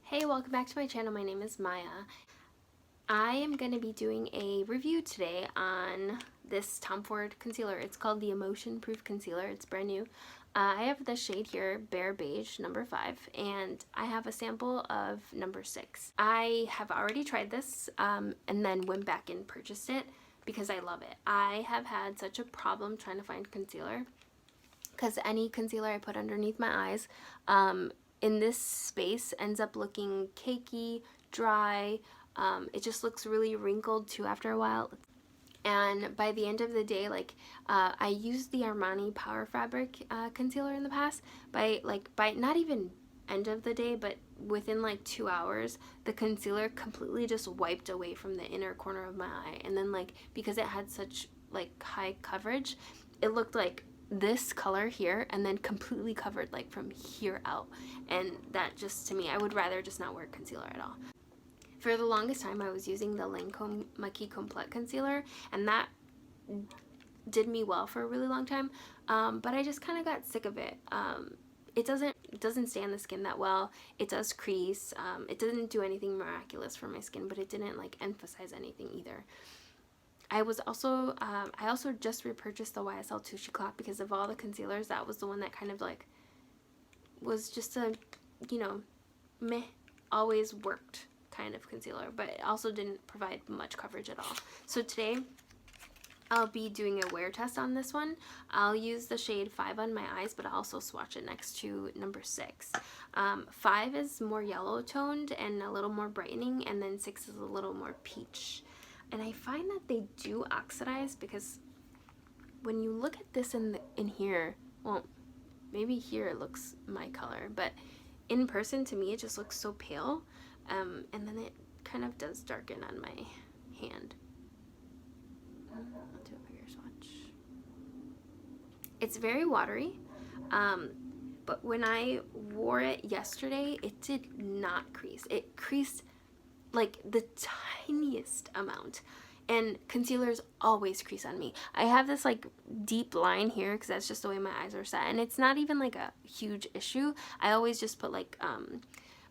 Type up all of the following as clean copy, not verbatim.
Hey, welcome back to my channel. My name is Maya. I am going to be doing a review today on this Tom Ford concealer. It's called the Emotionproof concealer. It's brand new. I have the shade here, Bare Beige number 5, and I have a sample of number 6. I have already tried this and then went back and purchased it because I love it. I have had such a problem trying to find concealer because any concealer I put underneath my eyes in this space ends up looking cakey, dry. It just looks really wrinkled too after a while. And by the end of the day, I used the Armani Power Fabric concealer in the past. By not even end of the day, but within like 2 hours, the concealer completely just wiped away from the inner corner of my eye. And then because it had such high coverage, it looked like this color here and then completely covered from here out, and that just, to me, I would rather just not wear concealer at all. For the longest time I was using the Lancome Maki Complete concealer, and that did me well for a really long time, but I just kind of got sick of it. It doesn't stay on the skin that well. It does crease. It doesn't do anything miraculous for my skin, but it didn't emphasize anything either. I also just repurchased the YSL Touche Éclat because of all the concealers. That was the one that kind of was just a, meh, always worked kind of concealer, but it also didn't provide much coverage at all. So today I'll be doing a wear test on this one. I'll use the shade 5 on my eyes, but I'll also swatch it next to number 6. 5 is more yellow toned and a little more brightening, and then 6 is a little more peach. And I find that they do oxidize because when you look at this in here, well, maybe here it looks my color, but in person to me it just looks so pale, and then it kind of does darken on my hand. I'll do a bigger swatch. It's very watery, but when I wore it yesterday, it did not crease. It creased the tiniest amount, and concealers always crease on me. I have this deep line here because that's just the way my eyes are set, and it's not even a huge issue. I always just put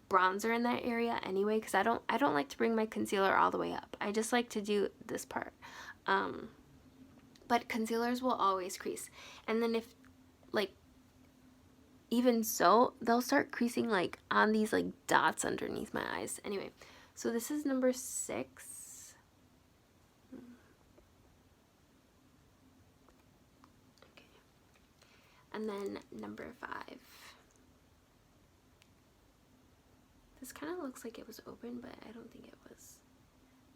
bronzer in that area anyway because I don't like to bring my concealer all the way up. I just like to do this part, but concealers will always crease, and then if even so, they'll start creasing on these dots underneath my eyes. Anyway, so this is number 6. Okay. And then number 5. This kind of looks like it was open, but I don't think it was.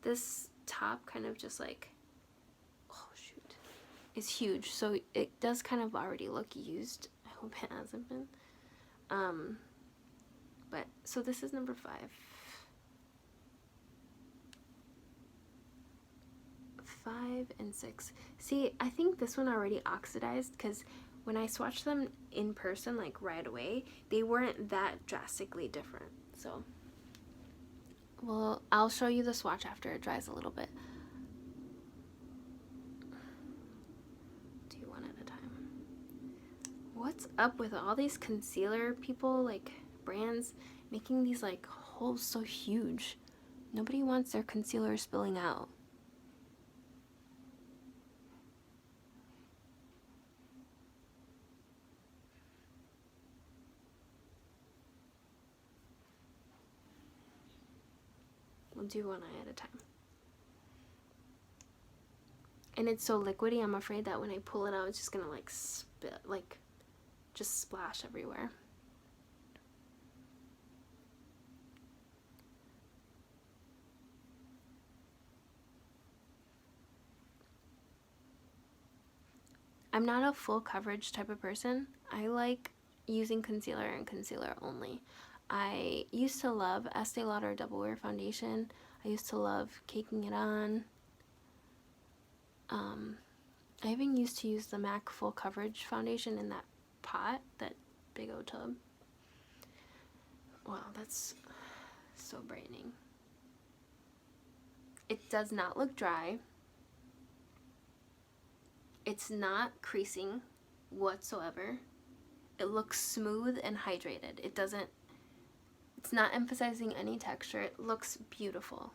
This top kind of just oh shoot, is huge, so it does kind of already look used. I hope it hasn't been. But so this is number 5. 5 and 6. See, I think this one already oxidized because when I swatched them in person right away, they weren't that drastically different. So, well, I'll show you the swatch after it dries a little bit. Do one at a time. What's up with all these concealer people, brands, making these holes so huge? Nobody wants their concealer spilling out. We'll do one eye at a time. And it's so liquidy, I'm afraid that when I pull it out, it's just gonna spit, just splash everywhere. I'm not a full coverage type of person. I like using concealer and concealer only. I used to love Estee Lauder Double Wear Foundation. I used to love caking it on. I even used to use the MAC Full Coverage Foundation in that pot, that big old tub. Wow, that's so brightening. It does not look dry. It's not creasing whatsoever. It looks smooth and hydrated. It doesn't It's not emphasizing any texture. It looks beautiful.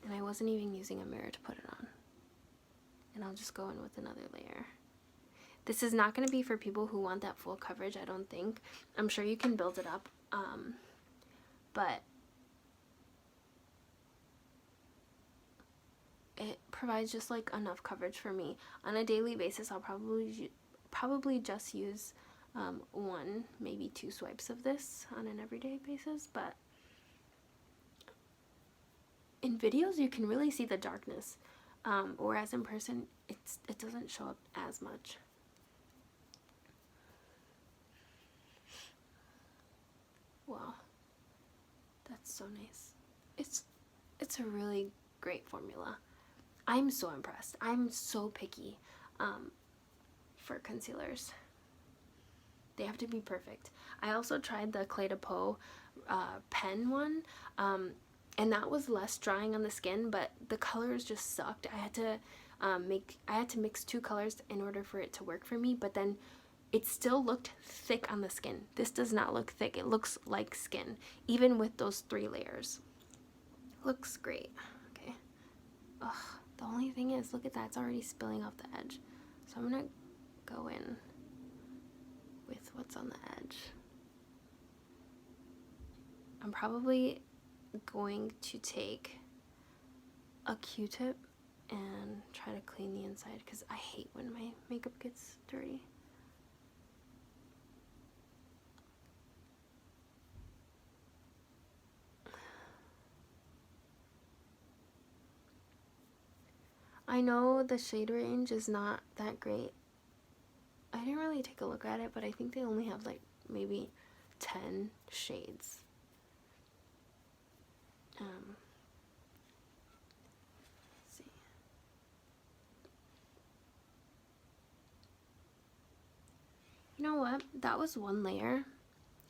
And I wasn't even using a mirror to put it on. And I'll just go in with another layer. This is not going to be for people who want that full coverage, I don't think. I'm sure you can build it up, but it provides just like enough coverage for me. On a daily basis, I'll probably just use one, maybe 2 swipes of this on an everyday basis, but in videos you can really see the darkness, whereas in person it doesn't show up as much. Wow, that's so nice. It's a really great formula. I'm so impressed. I'm so picky for concealers. They have to be perfect. I also tried the Clé de Peau pen one, and that was less drying on the skin, but the colors just sucked. I had to mix 2 colors in order for it to work for me, but then it still looked thick on the skin. This does not look thick. It looks like skin, even with those 3 layers. Looks great. Okay. Ugh, the only thing is, look at that. It's already spilling off the edge. So I'm gonna go in with what's on the edge. I'm probably going to take a Q-tip and try to clean the inside because I hate when my makeup gets dirty. I know the shade range is not that great. I didn't really take a look at it, but I think they only have like maybe 10 shades. Let's see. You know what? That was 1 layer,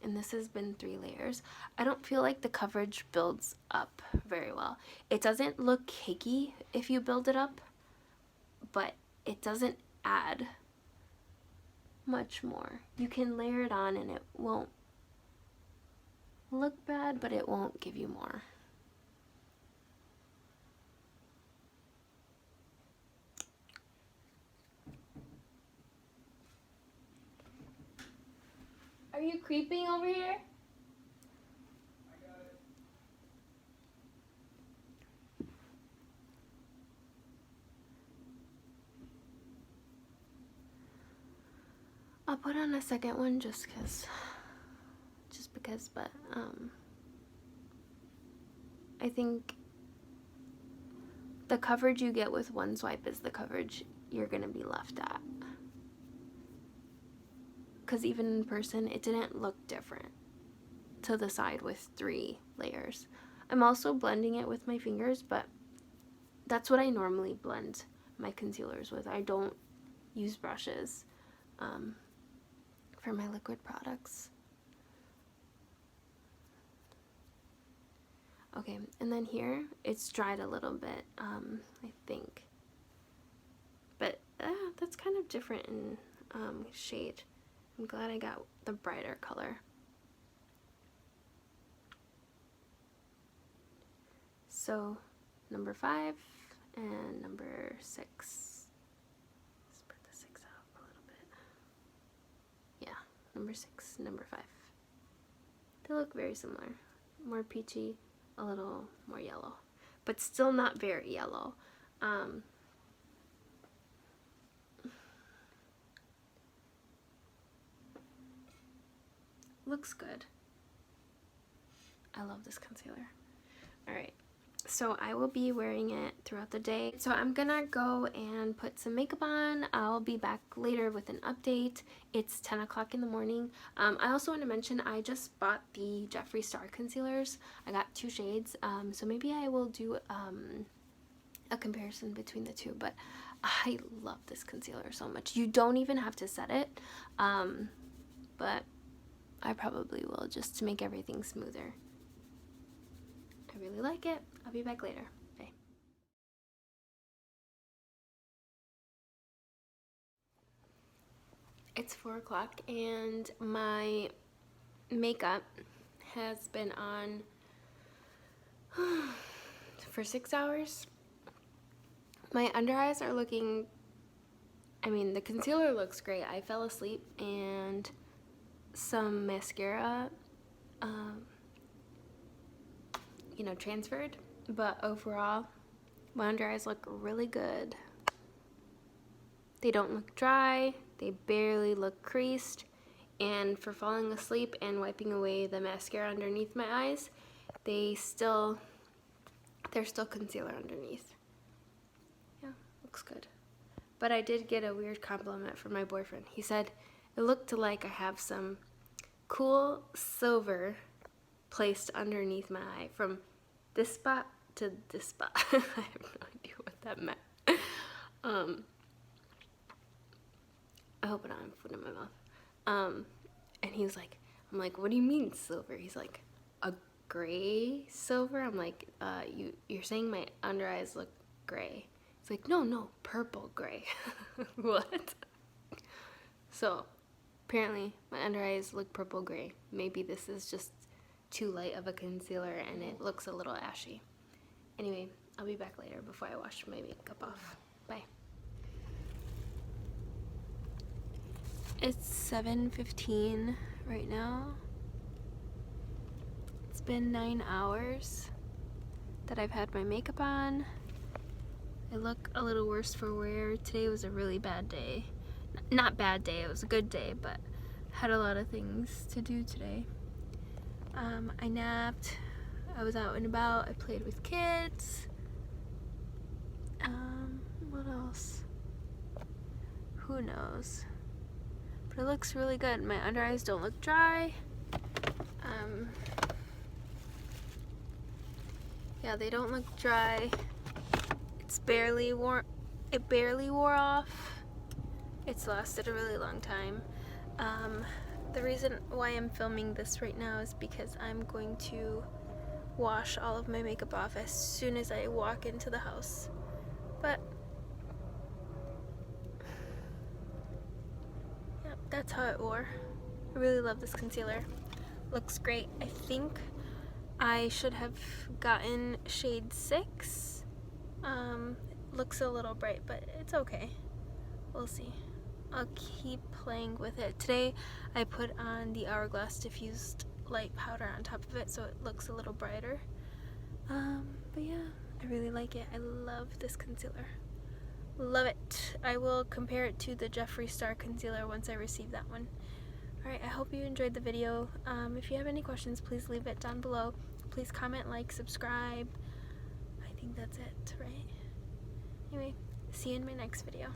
and this has been 3 layers. I don't feel like the coverage builds up very well. It doesn't look cakey if you build it up, but it doesn't add much more. You can layer it on and it won't look bad, but it won't give you more. Are you creeping over here? I got it. I'll put on a second one just because, but I think the coverage you get with 1 swipe is the coverage you're gonna be left at. Because even in person, it didn't look different to the side with 3 layers. I'm also blending it with my fingers, but that's what I normally blend my concealers with. I don't use brushes for my liquid products. Okay, and then here, it's dried a little bit, I think. But that's kind of different in shade. I'm glad I got the brighter color. So, number 5 and number 6. Let's spread the 6 out a little bit. Yeah, number 6, number 5. They look very similar. More peachy, a little more yellow, but still not very yellow. Looks good. I love this concealer. Alright, so I will be wearing it throughout the day. So I'm gonna go and put some makeup on. I'll be back later with an update. It's 10 o'clock in the morning. I also want to mention I just bought the Jeffree Star concealers. I got 2 shades, so maybe I will do a comparison between the 2, but I love this concealer so much. You don't even have to set it, but I probably will just to make everything smoother. I really like it. I'll be back later. Bye. It's 4 o'clock and my makeup has been on for 6 hours. My under eyes are looking, I mean, the concealer looks great. I fell asleep and some mascara, transferred. But overall, my under eyes look really good. They don't look dry. They barely look creased. And for falling asleep and wiping away the mascara underneath my eyes, there's still concealer underneath. Yeah, looks good. But I did get a weird compliment from my boyfriend. He said it looked like I have some cool silver placed underneath my eye from this spot to this spot. I have no idea what that meant. I hope I don't have food in my mouth. And he was like, I'm like, what do you mean silver? He's like, a gray silver? I'm like, you're saying my under eyes look gray. He's like, no, purple gray. What? So, apparently, my under eyes look purple gray. Maybe this is just too light of a concealer and it looks a little ashy. Anyway, I'll be back later before I wash my makeup off. Bye. It's 7:15 right now. It's been 9 hours that I've had my makeup on. I look a little worse for wear. Today was a really bad day. Not bad day, it was a good day, but had a lot of things to do today. I napped. I was out and about. I played with kids. What else? Who knows? But it looks really good. My under eyes don't look dry. Yeah, they don't look dry. It barely wore off. It's lasted a really long time. The reason why I'm filming this right now is because I'm going to wash all of my makeup off as soon as I walk into the house. But yeah, that's how it wore. I really love this concealer. Looks great. I think I should have gotten shade 6. Looks a little bright, but it's okay. We'll see. I'll keep playing with it. Today I put on the Hourglass diffused light powder on top of it so it looks a little brighter. But yeah, I really like it. I love this concealer. Love it. I will compare it to the Jeffree Star concealer once I receive that one. Alright, I hope you enjoyed the video. If you have any questions, please leave it down below. Please comment, like, subscribe. I think that's it, right? Anyway, see you in my next video.